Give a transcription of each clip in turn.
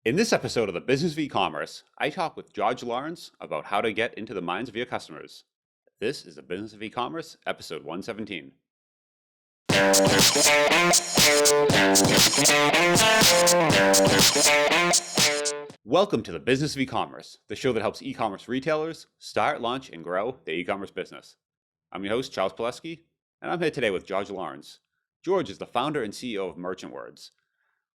In this episode of the Business of E-commerce, I talk with George Lawrence about how to get into the minds of your customers. This is the Business of E-commerce, episode 117. Welcome to the Business of E-commerce, the show that helps e-commerce retailers start, launch, and grow their e-commerce business. I'm your host, Charles Pileski, and I'm here today with George Lawrence. George is the founder and CEO of Merchant Words.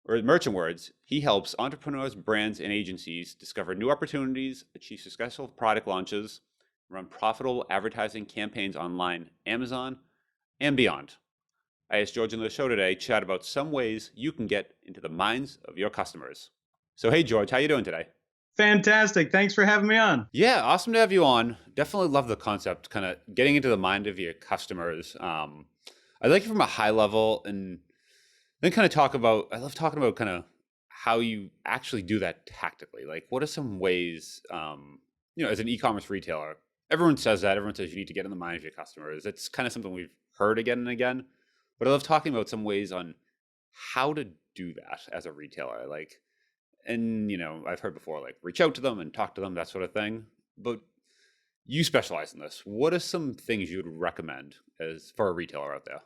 At Merchant Words, he helps entrepreneurs, brands, and agencies discover new opportunities, achieve successful product launches, run profitable advertising campaigns online, Amazon, and beyond. I asked George on the show today to chat about some ways you can get into the minds of your customers. So hey George, how you doing today? Fantastic. Thanks for having me on. Yeah, awesome to have you on. Definitely love the concept, kind of getting into the mind of your customers. I'd like you from a high level and then kind of I love talking about kind of how you actually do that tactically. Like what are some ways, as an e-commerce retailer, everyone says you need to get in the mind of your customers. It's kind of something we've heard again and again, but I love talking about some ways on how to do that as a retailer. I've heard before, like reach out to them and talk to them, that sort of thing. But you specialize in this. What are some things you would recommend as for a retailer out there?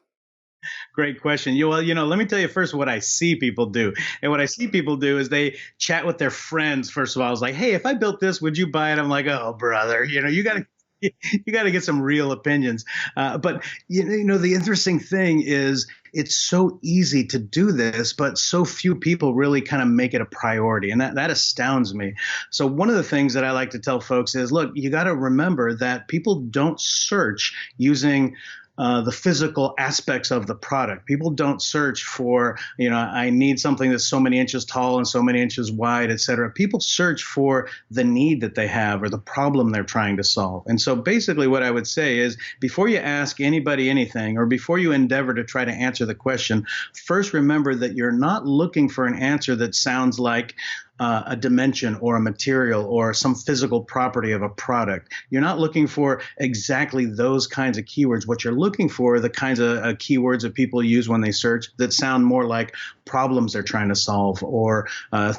Great question. Let me tell you first what I see people do. And what I see people do is they chat with their friends. First of all, I was like, hey, if I built this, would you buy it? I'm like, oh, brother, you got to get some real opinions. But the interesting thing is it's so easy to do this, but so few people really kind of make it a priority. And that astounds me. So one of the things that I like to tell folks is, look, you got to remember that people don't search using the physical aspects of the product. People don't search for, I need something that's so many inches tall and so many inches wide, et cetera. People search for the need that they have or the problem they're trying to solve. And so basically what I would say is before you ask anybody anything or before you endeavor to try to answer the question, first remember that you're not looking for an answer that sounds like a dimension or a material or some physical property of a product. You're not looking for exactly those kinds of keywords. What you're looking for are the kinds of keywords that people use when they search that sound more like problems they're trying to solve or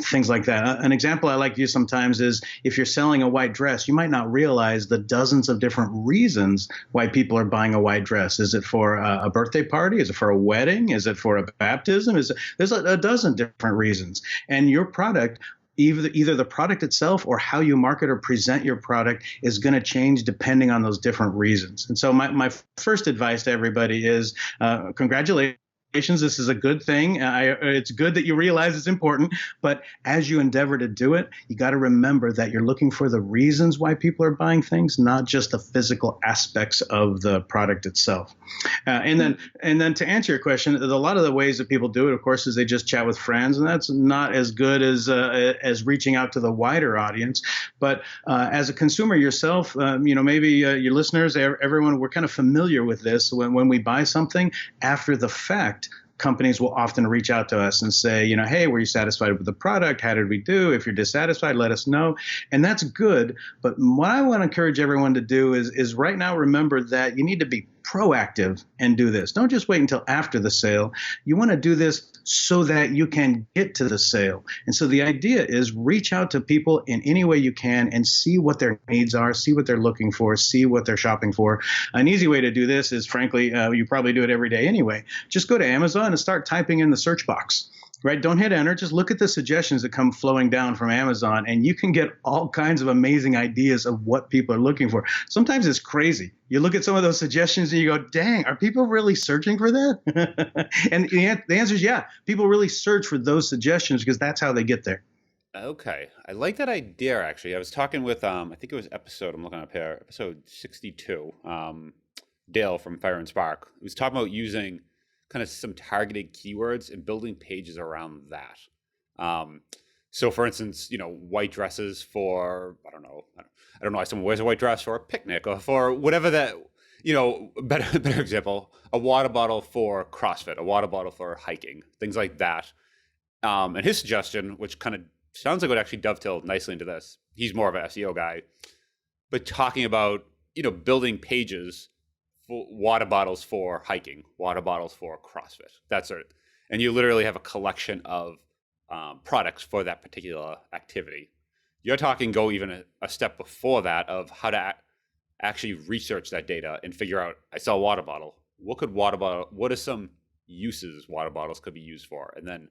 things like that. An example I like to use sometimes is if you're selling a white dress, you might not realize the dozens of different reasons why people are buying a white dress. Is it for a birthday party? Is it for a wedding? Is it for a baptism? There's a dozen different reasons. And your product, either the product itself or how you market or present your product is going to change depending on those different reasons. And so my first advice to everybody is congratulations. This is a good thing. It's good that you realize it's important. But as you endeavor to do it, you got to remember that you're looking for the reasons why people are buying things, not just the physical aspects of the product itself. And then to answer your question, a lot of the ways that people do it, of course, is they just chat with friends, and that's not as good as reaching out to the wider audience. But as a consumer yourself, maybe your listeners, everyone, we're kind of familiar with this. When we buy something after the fact, companies will often reach out to us and say, hey, were you satisfied with the product? How did we do? If you're dissatisfied, let us know. And that's good. But what I want to encourage everyone to do is right now remember that you need to be proactive and do this. Don't just wait until after the sale. You want to do this so that you can get to the sale. And so the idea is reach out to people in any way you can and see what their needs are, see what they're looking for, see what they're shopping for. An easy way to do this is, frankly, you probably do it every day anyway. Just go to Amazon and start typing in the search box. Right? Don't hit enter. Just look at the suggestions that come flowing down from Amazon, and you can get all kinds of amazing ideas of what people are looking for. Sometimes it's crazy. You look at some of those suggestions and you go, dang, are people really searching for that? And the answer is yeah. People really search for those suggestions because that's how they get there. Okay. I like that idea, actually. I was talking with, I think it was I'm looking up here, episode 62, Dale from Fire and Spark. He was talking about using kind of some targeted keywords and building pages around that. So for instance, white dresses for, I don't know why someone wears a white dress for a picnic or for whatever that, better example, a water bottle for CrossFit, a water bottle for hiking, things like that. And his suggestion, which kind of sounds like it would actually dovetail nicely into this. He's more of an SEO guy, but talking about, building pages for water bottles for hiking, water bottles for CrossFit, that sort of, and you literally have a collection of products for that particular activity. You're talking go even a step before that of how to actually research that data and figure out, I sell a water bottle. What are some uses water bottles could be used for? And then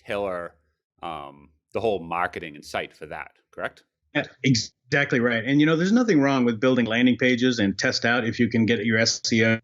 tailor the whole marketing and site for that, correct? Yeah, exactly right. And there's nothing wrong with building landing pages and test out if you can get your SEO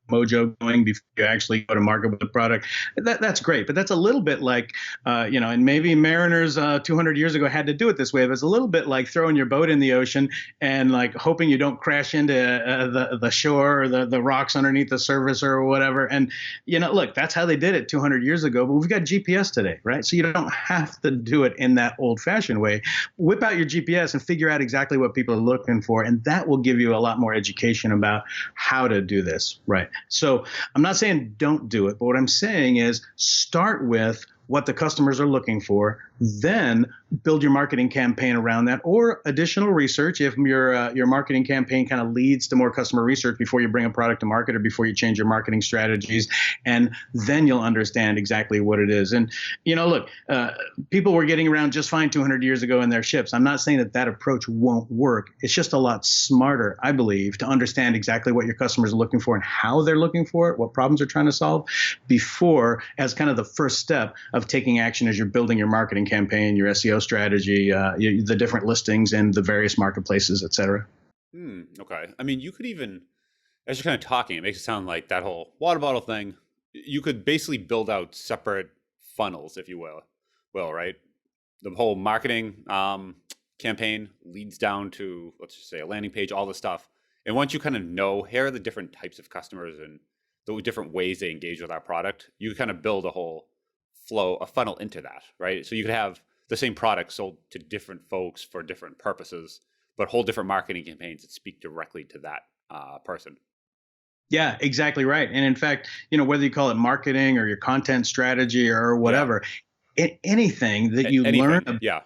mojo going before you actually go to market with the product. That's great, but that's a little bit like, and maybe mariners 200 years ago had to do it this way. But it's a little bit like throwing your boat in the ocean and like hoping you don't crash into the shore or the rocks underneath the surface or whatever. And look, that's how they did it 200 years ago. But we've got GPS today, right? So you don't have to do it in that old-fashioned way. Whip out your GPS and figure out exactly what people are looking for, and that will give you a lot more education about how to do this, right? So I'm not saying don't do it, but what I'm saying is start with what the customers are looking for, then build your marketing campaign around that, or additional research if your marketing campaign kind of leads to more customer research before you bring a product to market or before you change your marketing strategies, and then you'll understand exactly what it is. And look, people were getting around just fine 200 years ago in their ships. I'm not saying that approach won't work. It's just a lot smarter, I believe, to understand exactly what your customers are looking for and how they're looking for it, what problems they're trying to solve, before as kind of the first step of taking action as you're building your marketing campaign, your SEO strategy, the different listings in the various marketplaces, et cetera. Okay. I mean, you could even, as you're kind of talking, it makes it sound like that whole water bottle thing, you could basically build out separate funnels, if you will, right? The whole marketing campaign leads down to, let's just say, a landing page, all the stuff. And once you kind of know, here are the different types of customers and the different ways they engage with our product, you kind of build a whole flow, a funnel into that, right? So you could have the same product sold to different folks for different purposes, but whole different marketing campaigns that speak directly to that person. Yeah, exactly right. And in fact, whether you call it marketing or your content strategy or Yeah. whatever, anything that you learn. Anything. Yeah.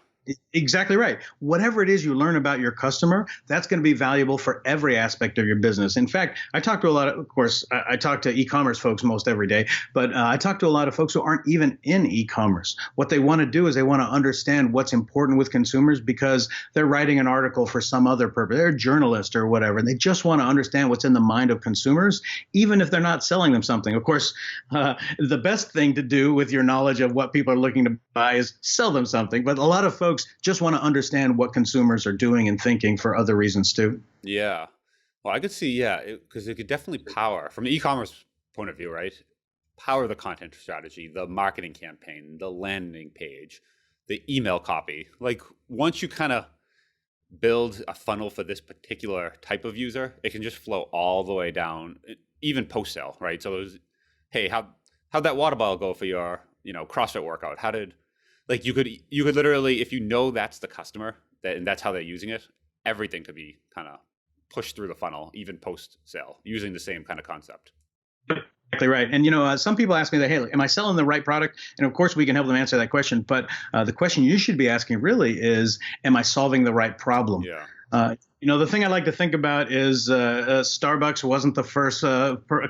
Exactly right. Whatever it is you learn about your customer, that's going to be valuable for every aspect of your business. In fact, I talk to a lot of course, I talk to e-commerce folks most every day, but I talk to a lot of folks who aren't even in e-commerce. What they want to do is they want to understand what's important with consumers because they're writing an article for some other purpose. They're a journalist or whatever. And they just want to understand what's in the mind of consumers, even if they're not selling them something. Of course, the best thing to do with your knowledge of what people are looking to buy is sell them something. But a lot of folks just want to understand what consumers are doing and thinking for other reasons too. Yeah. Well, I could see, yeah, because it could definitely power, from the e-commerce point of view, right? Power the content strategy, the marketing campaign, the landing page, the email copy. Like once you kind of build a funnel for this particular type of user, it can just flow all the way down, even post sale, right? So it was, hey, how'd that water bottle go for your, CrossFit workout? How did, like you could literally, if you know that's the customer and that's how they're using it, everything could be kind of pushed through the funnel, even post sale, using the same kind of concept. Exactly right. And some people ask me that, hey, am I selling the right product? And of course, we can help them answer that question. But the question you should be asking really is, am I solving the right problem? Yeah. The thing I like to think about is Starbucks wasn't the first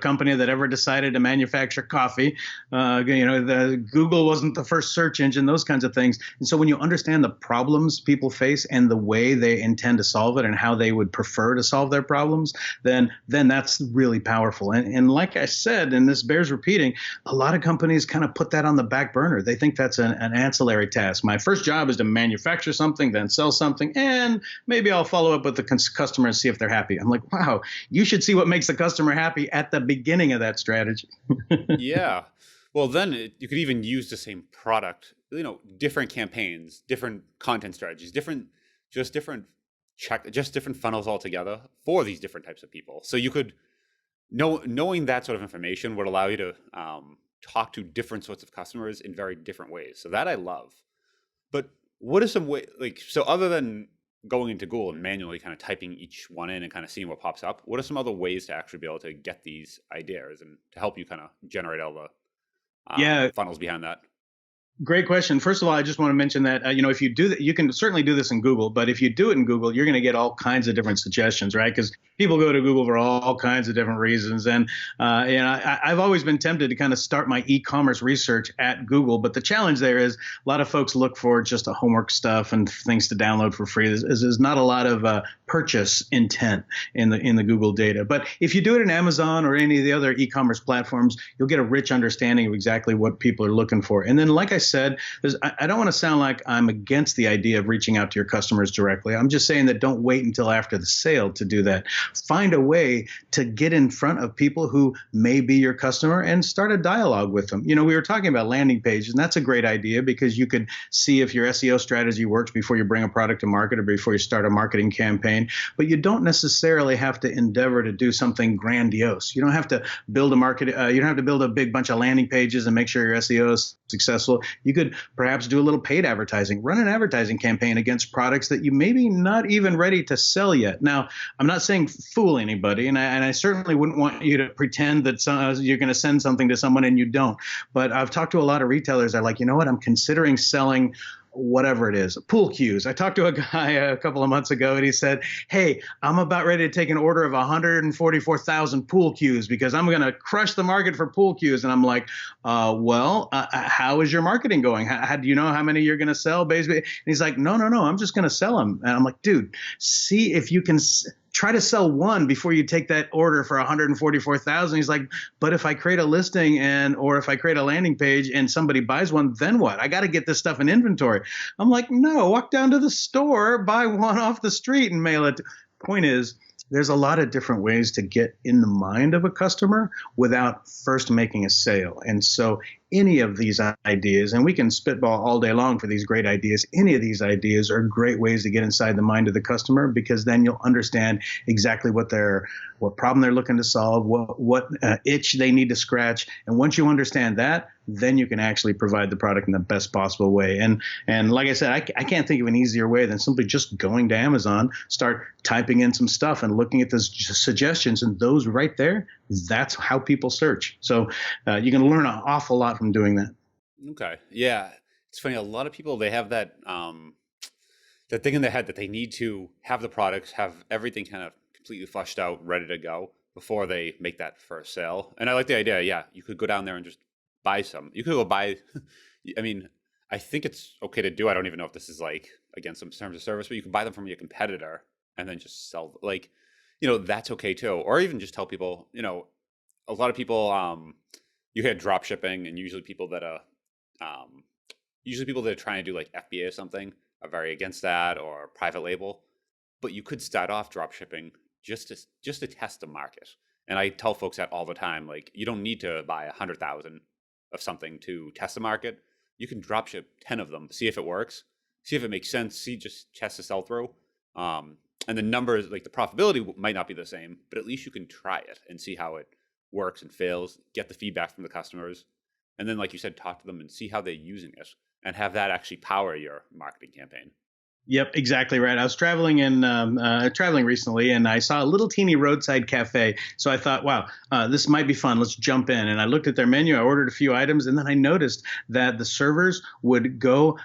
company that ever decided to manufacture coffee. Google wasn't the first search engine, those kinds of things. And so when you understand the problems people face and the way they intend to solve it and how they would prefer to solve their problems, then that's really powerful. And like I said, and this bears repeating, a lot of companies kind of put that on the back burner. They think that's an ancillary task. My first job is to manufacture something, then sell something, and maybe I'll follow up with the customer and see if they're happy. I'm like, wow, you should see what makes the customer happy at the beginning of that strategy. Yeah. Well, then you could even use the same product, different campaigns, different content strategies, different funnels altogether for these different types of people. So you could knowing that sort of information would allow you to talk to different sorts of customers in very different ways. So that I love. But what are some way, like, so other than going into Google and manually kind of typing each one in and kind of seeing what pops up, what are some other ways to actually be able to get these ideas and to help you kind of generate all the Yeah, funnels behind that? Great question. First of all, I just want to mention that if you do that, you can certainly do this in Google. But if you do it in Google, you're going to get all kinds of different suggestions, right? Because people go to Google for all kinds of different reasons. And I've always been tempted to kind of start my e-commerce research at Google. But the challenge there is a lot of folks look for just a homework stuff and things to download for free. There's not a lot of purchase intent in the Google data. But if you do it in Amazon or any of the other e-commerce platforms, you'll get a rich understanding of exactly what people are looking for. And then, like I said, I don't want to sound like I'm against the idea of reaching out to your customers directly. I'm just saying that don't wait until after the sale to do that. Find a way to get in front of people who may be your customer and start a dialogue with them. We were talking about landing pages, and that's a great idea because you could see if your SEO strategy works before you bring a product to market or before you start a marketing campaign. But you don't necessarily have to endeavor to do something grandiose. You don't have to build a market. You don't have to build a big bunch of landing pages and make sure your SEO is successful. You could perhaps do a little paid advertising, run an advertising campaign against products that you maybe not even ready to sell yet. Now, I'm not saying fool anybody, and I certainly wouldn't want you to pretend that you're going to send something to someone and you don't. But I've talked to a lot of retailers that are like, you know what, I'm considering selling whatever it is, pool cues. I talked to a guy a couple of months ago and he said, hey, I'm about ready to take an order of 144,000 pool cues because I'm going to crush the market for pool cues. And I'm like, how is your marketing going? How do you know how many you're going to sell? Basically, and he's like, no, I'm just going to sell them. And I'm like, dude, see if you can try to sell one before you take that order for 144,000. He's like, but if I create a listing or if I create a landing page and somebody buys one, then what? I got to get this stuff in inventory. I'm like, no, walk down to the store, buy one off the street and mail it. Point is, there's a lot of different ways to get in the mind of a customer without first making a sale. And so any of these ideas, and we can spitball all day long for these great ideas, any of these ideas are great ways to get inside the mind of the customer because then you'll understand exactly what problem they're looking to solve, what itch they need to scratch. And once you understand that, then you can actually provide the product in the best possible way. And like I said, I can't think of an easier way than simply just going to Amazon, start typing in some stuff and looking at the suggestions, and those right there, that's how people search. So you can learn an awful lot from doing that. Okay. Yeah. It's funny. A lot of people, they have that, that thing in their head that they need to have the products, have everything kind of completely fleshed out, ready to go before they make that first sale. And I like the idea. Yeah. You could go down there and just buy some. You could go buy, I mean, I think it's okay to do. I don't even know if this is like against some terms of service, but you can buy them from your competitor and then just sell, like, that's okay too. Or even just tell people, a lot of people, you hear drop shipping, and usually people that are trying to do like FBA or something are very against that, or private label. But you could start off drop shipping just to test the market. And I tell folks that all the time, like, you don't need to buy 100,000 of something to test the market. You can drop ship 10 of them, see if it works, see if it makes sense, just test the sell through. And the numbers, like the profitability might not be the same, but at least you can try it and see how it works and fails, get the feedback from the customers. And then, like you said, talk to them and see how they're using it and have that actually power your marketing campaign. Yep, exactly right. I was traveling recently, and I saw a little teeny roadside cafe. So I thought, wow, this might be fun. Let's jump in. And I looked at their menu. I ordered a few items, and then I noticed that the servers would go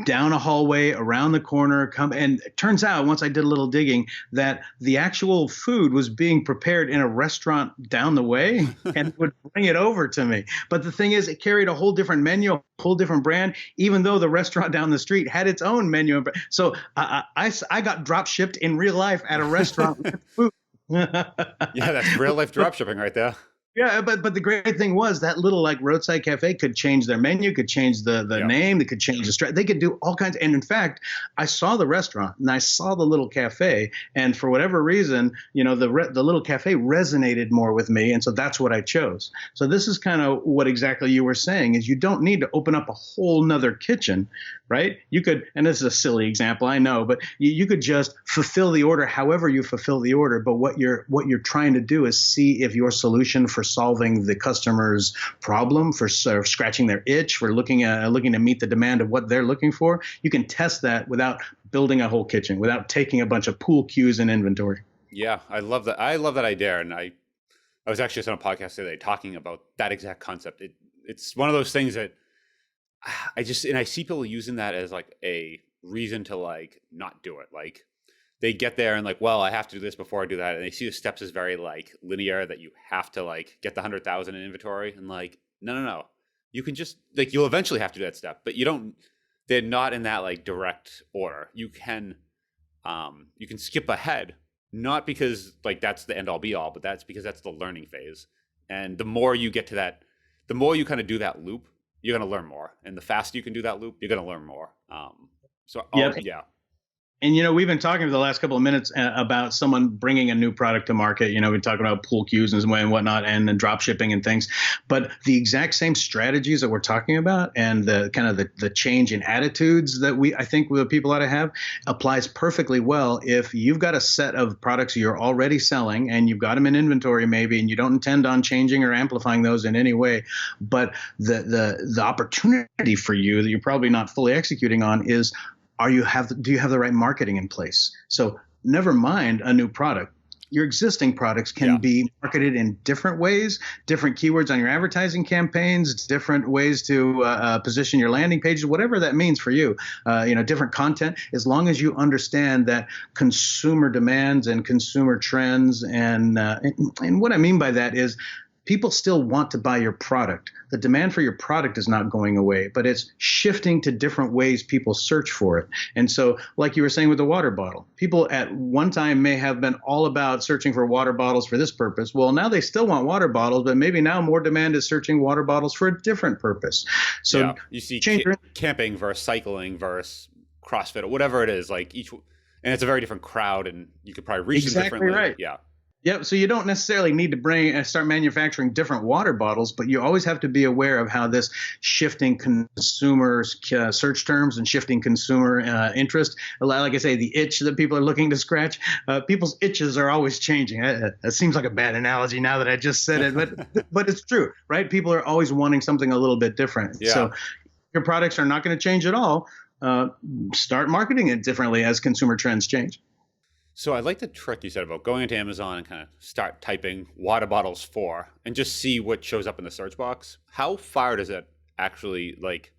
down a hallway, around the corner, and it turns out, once I did a little digging, that the actual food was being prepared in a restaurant down the way and would bring it over to me. But the thing is, it carried a whole different menu, a whole different brand, even though the restaurant down the street had its own menu. So I got drop shipped in real life at a restaurant with food. Yeah, that's real life drop shipping right there. Yeah, but the great thing was that little like roadside cafe could change their menu, could change the name, they could change the they could do all kinds. And in fact, I saw the restaurant and I saw the little cafe, and for whatever reason, the little cafe resonated more with me, and so that's what I chose. So this is kind of what exactly you were saying, is you don't need to open up a whole nother kitchen, right? You could, and this is a silly example, I know, but you could just fulfill the order however you fulfill the order. But what you're trying to do is see if your solution for solving the customer's problem, for sort of scratching their itch, for looking to meet the demand of what they're looking for, you can test that without building a whole kitchen, without taking a bunch of pool cues in inventory. Yeah, I love that. I love that idea. And I was actually just on a podcast today talking about that exact concept. It's one of those things that I see people using that as like a reason to like not do it. Like they get there and like, well, I have to do this before I do that, and they see the steps as very like linear, that you have to like get the 100,000 in inventory, and like, no, no, no, you can just like, you'll eventually have to do that step, but you don't. They're not in that like direct order. You can skip ahead, not because like that's the end all be all, but that's because that's the learning phase. And the more you get to that, the more you kind of do that loop, you're going to learn more. And the faster you can do that loop, you're going to learn more. Yep. Yeah, And, we've been talking for the last couple of minutes about someone bringing a new product to market. We're talking about pool cues and whatnot, and then drop shipping and things. But the exact same strategies that we're talking about, and the kind of the change in attitudes that I think the people ought to have, applies perfectly well if you've got a set of products you're already selling and you've got them in inventory maybe, and you don't intend on changing or amplifying those in any way. But the opportunity for you that you're probably not fully executing on is, do you have the right marketing in place? So never mind a new product. Your existing products can be marketed in different ways, different keywords on your advertising campaigns, different ways to position your landing pages, whatever that means for you. Different content, as long as you understand that consumer demands and consumer trends, and what I mean by that is, people still want to buy your product. The demand for your product is not going away, but it's shifting to different ways people search for it. And so, like you were saying with the water bottle, people at one time may have been all about searching for water bottles for this purpose. Well, now they still want water bottles, but maybe now more demand is searching water bottles for a different purpose. So you see camping versus cycling versus CrossFit or whatever it is, like and it's a very different crowd, and you could probably reach them differently. Right. Yeah. Yep. So you don't necessarily need to start manufacturing different water bottles, but you always have to be aware of how this shifting consumer search terms and shifting consumer interest, like I say, the itch that people are looking to scratch. People's itches are always changing. That seems like a bad analogy now that I just said it, but it's true, right? People are always wanting something a little bit different. Yeah. So your products are not going to change at all. Start marketing it differently as consumer trends change. So I like the trick you said about going into Amazon and kind of start typing water bottles for, and just see what shows up in the search box. How far does it actually, like,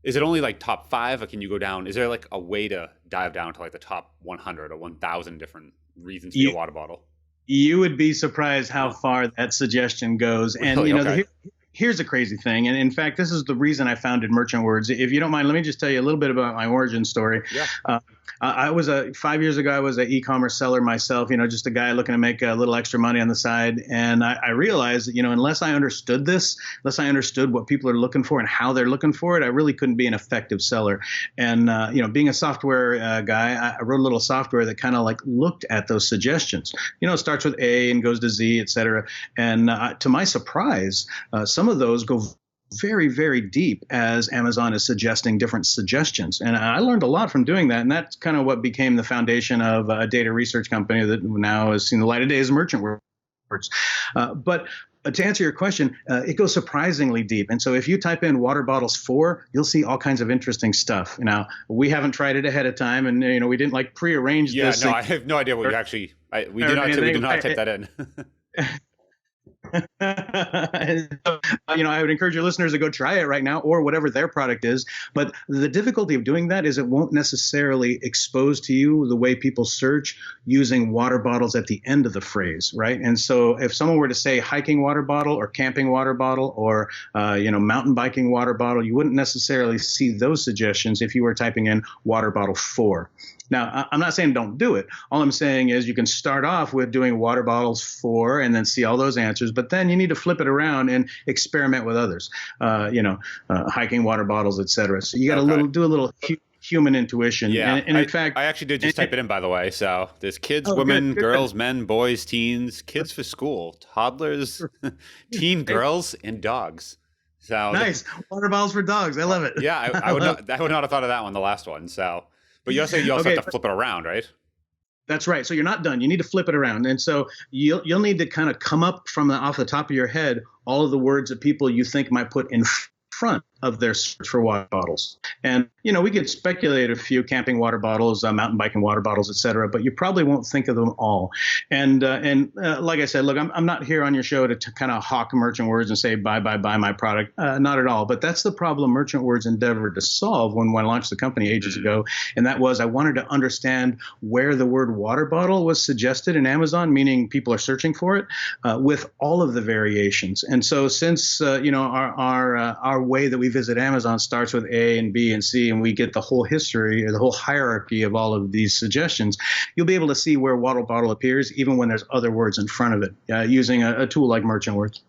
is it only like top 5, or can you go down? Is there like a way to dive down to like the top 100 or 1,000 different reasons for your water bottle? You would be surprised how far that suggestion goes. And, really? Okay. Here's a crazy thing. And in fact, this is the reason I founded Merchant Words. If you don't mind, let me just tell you a little bit about my origin story. Yeah. I was 5 years ago, I was an e-commerce seller myself, just a guy looking to make a little extra money on the side. And I realized that, unless I understood what people are looking for and how they're looking for it, I really couldn't be an effective seller. And, being a software guy, I wrote a little software that kind of like looked at those suggestions. It starts with A and goes to Z, et cetera. And to my surprise, some of those go very, very deep as Amazon is suggesting different suggestions. And I learned a lot from doing that. And that's kind of what became the foundation of a data research company that now has seen the light of day as Merchant Words. But to answer your question, it goes surprisingly deep. And so if you type in water bottles for, you'll see all kinds of interesting stuff. Now, we haven't tried it ahead of time, and we didn't like prearrange this. Yeah, no, I have no idea what you actually. We did not type that in. I would encourage your listeners to go try it right now, or whatever their product is. But the difficulty of doing that is it won't necessarily expose to you the way people search using water bottles at the end of the phrase, right? And so if someone were to say hiking water bottle or camping water bottle or mountain biking water bottle, you wouldn't necessarily see those suggestions if you were typing in water bottle for. Now, I'm not saying don't do it. All I'm saying is you can start off with doing water bottles for, and then see all those answers. But then you need to flip it around and experiment with others, hiking water bottles, et cetera. So you got to do a little human intuition. Yeah. And in fact, I actually did just type it in, by the way. So there's kids, women, girls, men, boys, teens, kids for school, toddlers, teen girls, and dogs. So nice. Water bottles for dogs. I love it. Yeah. I would not have thought of that one, the last one. So. But you're saying you also have to flip it around, right? That's right. So you're not done. You need to flip it around. And so you'll need to kind of come up from off the top of your head all of the words that people you think might put in front of their search for water bottles. And, we could speculate a few: camping water bottles, mountain biking water bottles, et cetera, but you probably won't think of them all. And like I said, look, I'm not here on your show to kind of hawk merchant words and say, buy my product. Not at all. But that's the problem merchant words endeavored to solve when I launched the company ages ago. And that was, I wanted to understand where the word water bottle was suggested in Amazon, meaning people are searching for it, with all of the variations. And so since, our way that we visit Amazon starts with A and B and C, and we get the whole history, or the whole hierarchy of all of these suggestions, you'll be able to see where water bottle appears, even when there's other words in front of it, using a tool like Merchant Words.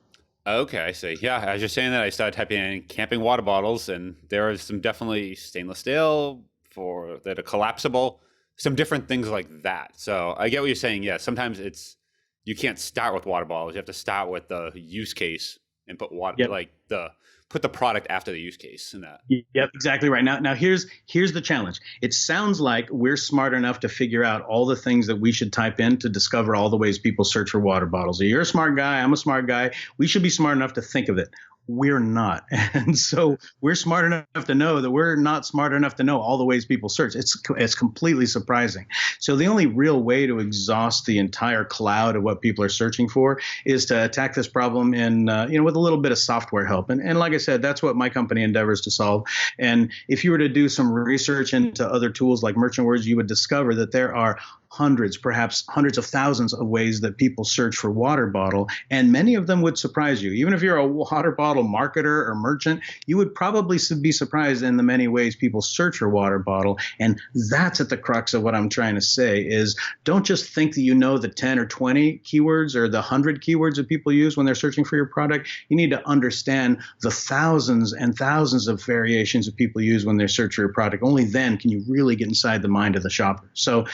Okay, I see. Yeah, as you're saying that, I started typing in camping water bottles, and there are some definitely stainless steel that are collapsible, some different things like that. So I get what you're saying. Yeah, sometimes you can't start with water bottles. You have to start with the use case and put Yep. put the product after the use case in that. Yep, exactly right. Now here's the challenge. It sounds like we're smart enough to figure out all the things that we should type in to discover all the ways people search for water bottles. You're a smart guy. I'm a smart guy. We should be smart enough to think of it. We're not. And so we're smart enough to know that we're not smart enough to know all the ways people search. It's completely surprising. So the only real way to exhaust the entire cloud of what people are searching for is to attack this problem with a little bit of software help. And like I said, that's what my company endeavors to solve. And if you were to do some research into other tools like Merchant Words, you would discover that there are hundreds, perhaps hundreds of thousands of ways that people search for water bottle, and many of them would surprise you. Even if you're a water bottle marketer or merchant, you would probably be surprised in the many ways people search for water bottle. And that's at the crux of what I'm trying to say is, don't just think that you know the 10 or 20 keywords or the 100 keywords that people use when they're searching for your product. You need to understand the thousands and thousands of variations that people use when they search for your product. Only then can you really get inside the mind of the shopper. So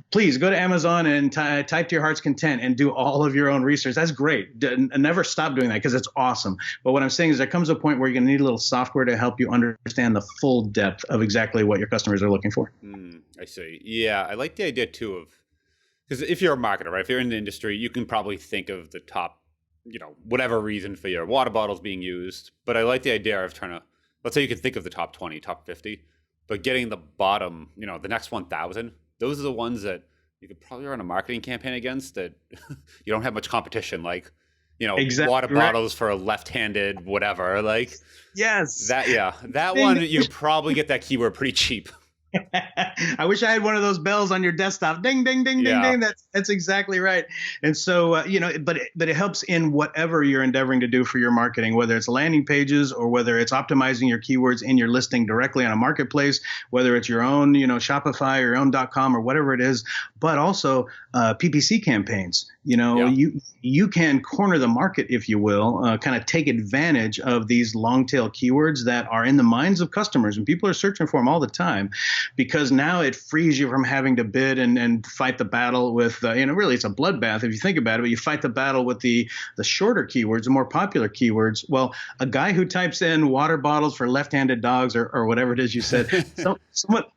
please go to Amazon and type to your heart's content and do all of your own research. That's great. Never stop doing that, because it's awesome. But what I'm saying is there comes a point where you're going to need a little software to help you understand the full depth of exactly what your customers are looking for. I see. Yeah, I like the idea too of, because if you're a marketer, right, if you're in the industry, you can probably think of the top, whatever reason for your water bottles being used. But I like the idea of trying to, let's say you can think of the top 20, top 50, but getting the bottom, the next 1,000. Those are the ones that you could probably run a marketing campaign against that you don't have much competition, like, Exactly water right. bottles for a left-handed whatever. Like Yes. that one, you could probably get that keyword pretty cheap. I wish I had one of those bells on your desktop. Ding, ding, ding, Yeah. ding, ding. That's exactly right. And so, but it helps in whatever you're endeavoring to do for your marketing, whether it's landing pages or whether it's optimizing your keywords in your listing directly on a marketplace, whether it's your own, Shopify or your own .com or whatever it is, but also PPC campaigns. Yeah. You can corner the market, if you will, kind of take advantage of these long tail keywords that are in the minds of customers, and people are searching for them all the time, because now it frees you from having to bid and fight the battle with, really it's a bloodbath if you think about it, but you fight the battle with the shorter keywords, the more popular keywords. Well, a guy who types in water bottles for left-handed dogs or whatever it is you said,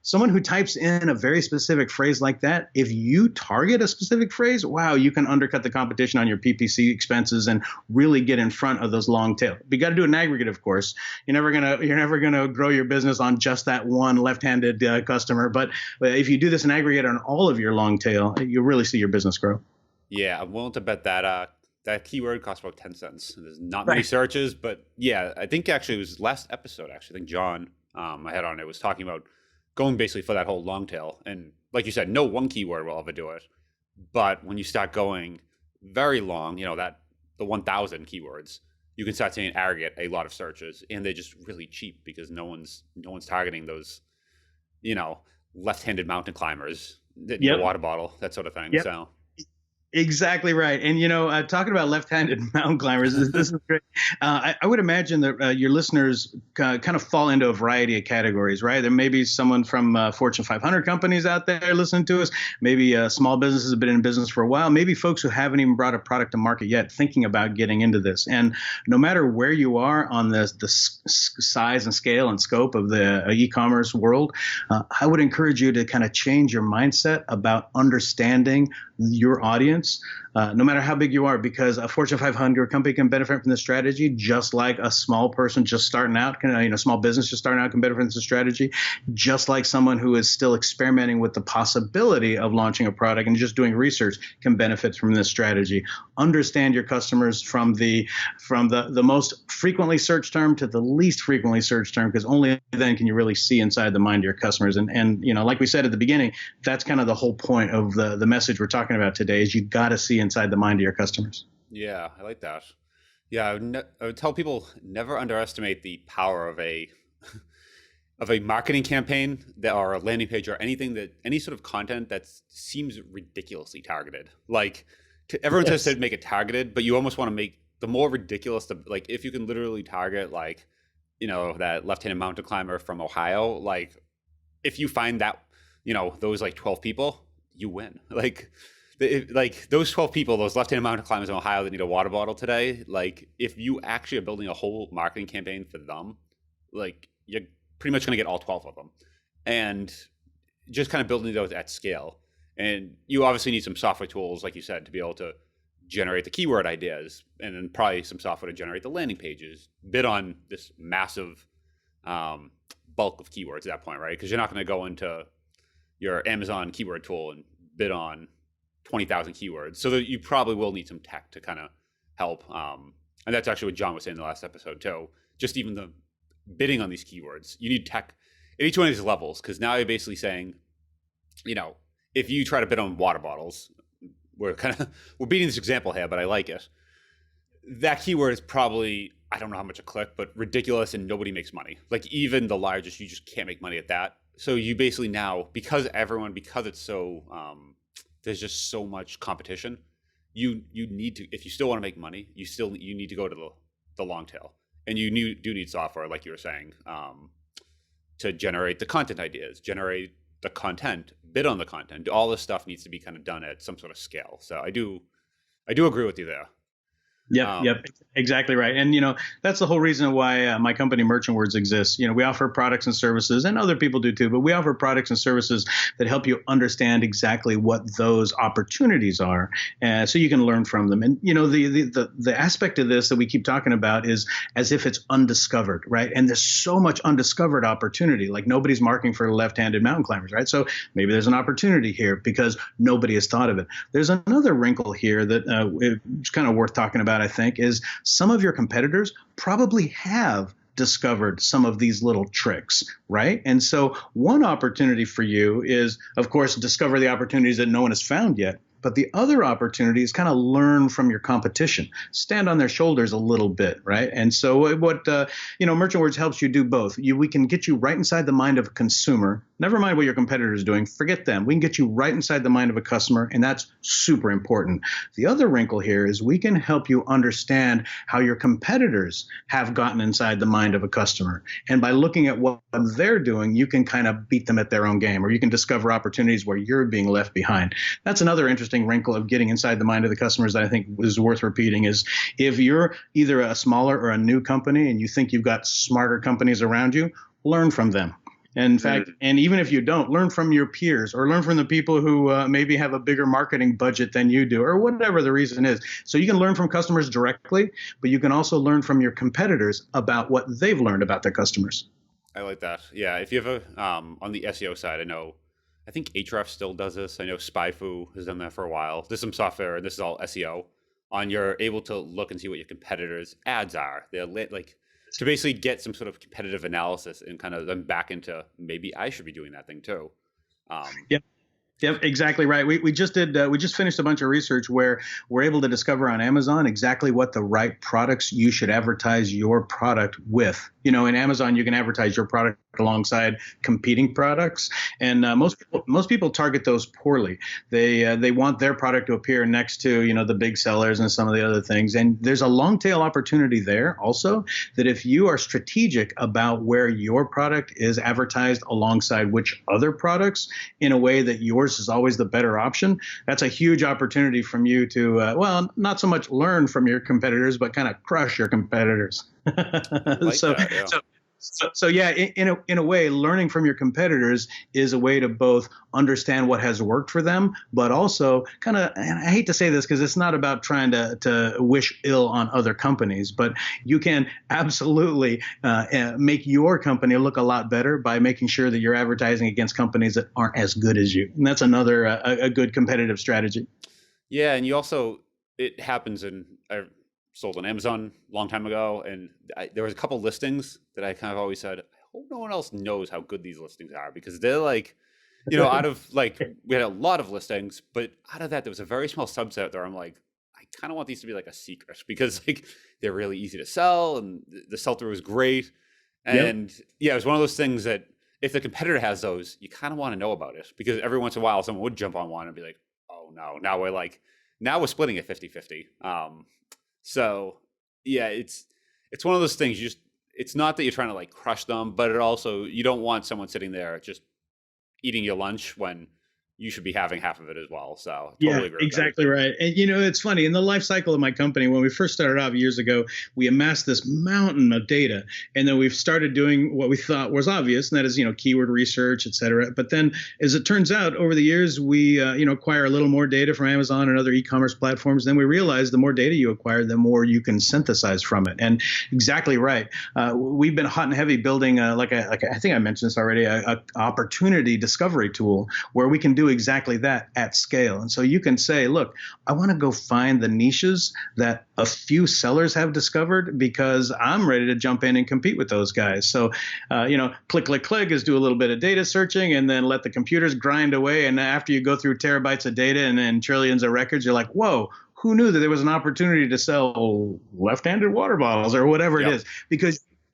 someone who types in a very specific phrase like that, if you target a specific phrase, wow, you can undercut the competition on your PPC expenses and really get in front of those long tail. But you got to do an aggregate, of course. You're never gonna grow your business on just that one left-handed customer. But if you do this in aggregate on all of your long tail, you'll really see your business grow. Yeah, I'm willing to bet that that keyword costs about 10 cents. There's not many Right. searches, but yeah, I think actually it was last episode. Actually, I think John, I had on it, was talking about going basically for that whole long tail. And like you said, no one keyword will ever do it. But when you start going very long, the 1,000 keywords, you can start seeing aggregate a lot of searches, and they're just really cheap because no one's targeting those, left-handed mountain climbers that need a Yep. water bottle, that sort of thing. Yep. So Exactly right. And, talking about left-handed mountain climbers, this is great. I would imagine that your listeners kind of fall into a variety of categories, right? There may be someone from Fortune 500 companies out there listening to us. Maybe small businesses have been in business for a while. Maybe folks who haven't even brought a product to market yet, thinking about getting into this. And no matter where you are on the size and scale and scope of the e-commerce world, I would encourage you to kind of change your mindset about understanding your audience audience, no matter how big you are, because a Fortune 500 company can benefit from this strategy, just like a small person just starting out, small business just starting out can benefit from this strategy, just like someone who is still experimenting with the possibility of launching a product and just doing research can benefit from this strategy. Understand your customers from the most frequently searched term to the least frequently searched term, because only then can you really see inside the mind of your customers. And like we said at the beginning, that's kind of the whole point of the message we're talking about today is you got to see inside the mind of your customers. Yeah, I like that. Yeah, I would tell people never underestimate the power of a of a marketing campaign that or a landing page or any sort of content that seems ridiculously targeted. Like everyone says to make it targeted, but you almost want to make the more ridiculous like if you can literally target like that left-handed mountain climber from Ohio, like if you find that those like 12 people, you win. Like those 12 people, those left-handed mountain climbers in Ohio that need a water bottle today, like if you actually are building a whole marketing campaign for them, like you're pretty much going to get all 12 of them, and just kind of building those at scale. And you obviously need some software tools, like you said, to be able to generate the keyword ideas, and then probably some software to generate the landing pages, bid on this massive bulk of keywords at that point, right? Because you're not going to go into your Amazon keyword tool and bid on 20,000 keywords. So that you probably will need some tech to kind of help. And that's actually what John was saying in the last episode too. Just even the bidding on these keywords, you need tech at each one of these levels. Because now you're basically saying, if you try to bid on water bottles, we're beating this example here, but I like it. That keyword is probably, I don't know how much a click, but ridiculous, and nobody makes money. Like even the largest, you just can't make money at that. So you basically now, because it's so, there's just so much competition, you need to, if you still want to make money, you need to go to the long tail, and you do need software, like you were saying, to generate the content ideas, generate the content, bid on the content. All this stuff needs to be kind of done at some sort of scale. So I do agree with you there. Yep, exactly right. And, that's the whole reason why my company Merchant Words exists. We offer products and services, and other people do too, but we offer products and services that help you understand exactly what those opportunities are, so you can learn from them. And, the aspect of this that we keep talking about is as if it's undiscovered, right? And there's so much undiscovered opportunity, like nobody's marking for left-handed mountain climbers, right? So maybe there's an opportunity here because nobody has thought of it. There's another wrinkle here that it's kind of worth talking about, I think, is some of your competitors probably have discovered some of these little tricks, right? And so one opportunity for you is, of course, discover the opportunities that no one has found yet. But the other opportunity is kind of learn from your competition, stand on their shoulders a little bit, right? And so what, Merchant Words helps you do both. We can get you right inside the mind of a consumer. Never mind what your competitor is doing. Forget them. We can get you right inside the mind of a customer, and that's super important. The other wrinkle here is we can help you understand how your competitors have gotten inside the mind of a customer. And by looking at what they're doing, you can kind of beat them at their own game, or you can discover opportunities where you're being left behind. That's another interesting wrinkle of getting inside the mind of the customers that I think is worth repeating is if you're either a smaller or a new company and you think you've got smarter companies around you, learn from them. In fact, and even if you don't, learn from your peers or learn from the people who maybe have a bigger marketing budget than you do, or whatever the reason is. So you can learn from customers directly, but you can also learn from your competitors about what they've learned about their customers. I like that. Yeah, if you have on the SEO side, I think Ahrefs still does this. I know SpyFu has done that for a while. There's some software, and this is all SEO. You're able to look and see what your competitors' ads are. They're like to basically get some sort of competitive analysis and kind of them back into maybe I should be doing that thing too. Yep. Yep, exactly right. We just finished a bunch of research where we're able to discover on Amazon exactly what the right products you should advertise your product with. In Amazon, you can advertise your product alongside competing products, and most people target those poorly. They want their product to appear next to the big sellers and some of the other things. And there's a long tail opportunity there also that if you are strategic about where your product is advertised alongside which other products in a way that yours is always the better option, that's a huge opportunity from you to not so much learn from your competitors, but kind of crush your competitors. Like that, yeah. So yeah, in a way, learning from your competitors is a way to both understand what has worked for them, but also kind of, and I hate to say this because it's not about trying to wish ill on other companies, but you can absolutely make your company look a lot better by making sure that you're advertising against companies that aren't as good as you. And that's another a good competitive strategy. Yeah, and you also it happens in I sold on Amazon a long time ago, and there was a couple listings that I kind of always said, I hope no one else knows how good these listings are because they're like, out of like we had a lot of listings, but out of that there was a very small subset there. I'm like, I kind of want these to be like a secret because like they're really easy to sell and the sell through was great. Yep. And yeah, it was one of those things that if the competitor has those, you kind of want to know about it because every once in a while someone would jump on one and be like, oh no, now we're splitting it 50-50. So yeah, it's one of those things it's not that you're trying to like crush them, but it also you don't want someone sitting there just eating your lunch when you should be having half of it as well. So Yeah, totally agree with that. exactly right. And it's funny in the life cycle of my company, when we first started off years ago, we amassed this mountain of data. And then we've started doing what we thought was obvious, and that is, keyword research, et cetera. But then as it turns out, over the years, we, acquire a little more data from Amazon and other e-commerce platforms. Then we realize the more data you acquire, the more you can synthesize from it. And exactly right. We've been hot and heavy building, I think I mentioned this already, a opportunity discovery tool where we can do exactly that at scale. And so you can say, look, I want to go find the niches that a few sellers have discovered because I'm ready to jump in and compete with those guys. So, click, click, click is do a little bit of data searching and then let the computers grind away. And after you go through terabytes of data and then trillions of records, you're like, whoa, who knew that there was an opportunity to sell left-handed water bottles or whatever it Yep. is?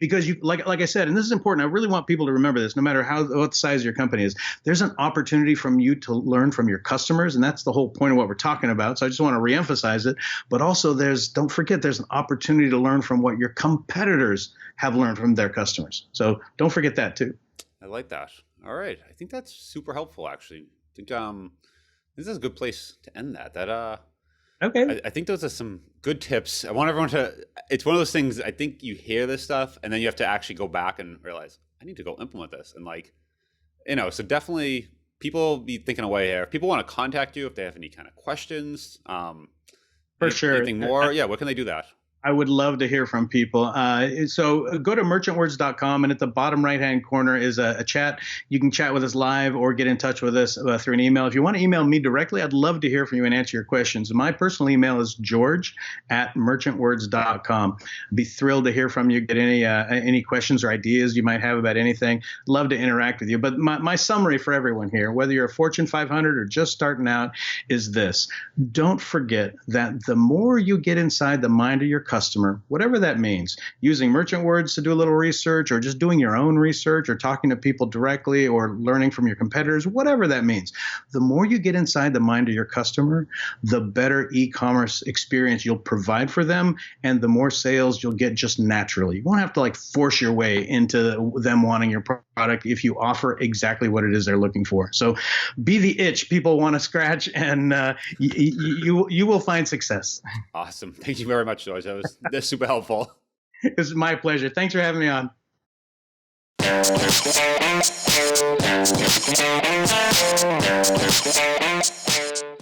Because you like I said, and this is important. I really want people to remember this, no matter what the size of your company is. There's an opportunity from you to learn from your customers, and that's the whole point of what we're talking about. So I just want to reemphasize it. But also, don't forget, there's an opportunity to learn from what your competitors have learned from their customers. So don't forget that too. I like that. All right. I think that's super helpful actually. I think this is a good place to end that. Okay. I think those are some good tips. I want everyone to. It's one of those things. I think you hear this stuff, and then you have to actually go back and realize I need to go implement this. And so definitely people be thinking away here. If people want to contact you if they have any kind of questions, For sure. anything more, yeah, where can they do that? I would love to hear from people. So go to merchantwords.com, and at the bottom right-hand corner is a chat. You can chat with us live or get in touch with us through an email. If you want to email me directly, I'd love to hear from you and answer your questions. My personal email is george@merchantwords.com. I'd be thrilled to hear from you, get any questions or ideas you might have about anything. Love to interact with you. But my summary for everyone here, whether you're a Fortune 500 or just starting out, is this. Don't forget that the more you get inside the mind of your customer, whatever that means, using merchant words to do a little research or just doing your own research or talking to people directly or learning from your competitors, whatever that means, the more you get inside the mind of your customer, the better e-commerce experience you'll provide for them and the more sales you'll get just naturally. You won't have to force your way into them wanting your product if you offer exactly what it is they're looking for. So be the itch people want to scratch, and you will find success. Awesome. Thank you very much, George. That's super helpful. It's my pleasure. Thanks for having me on.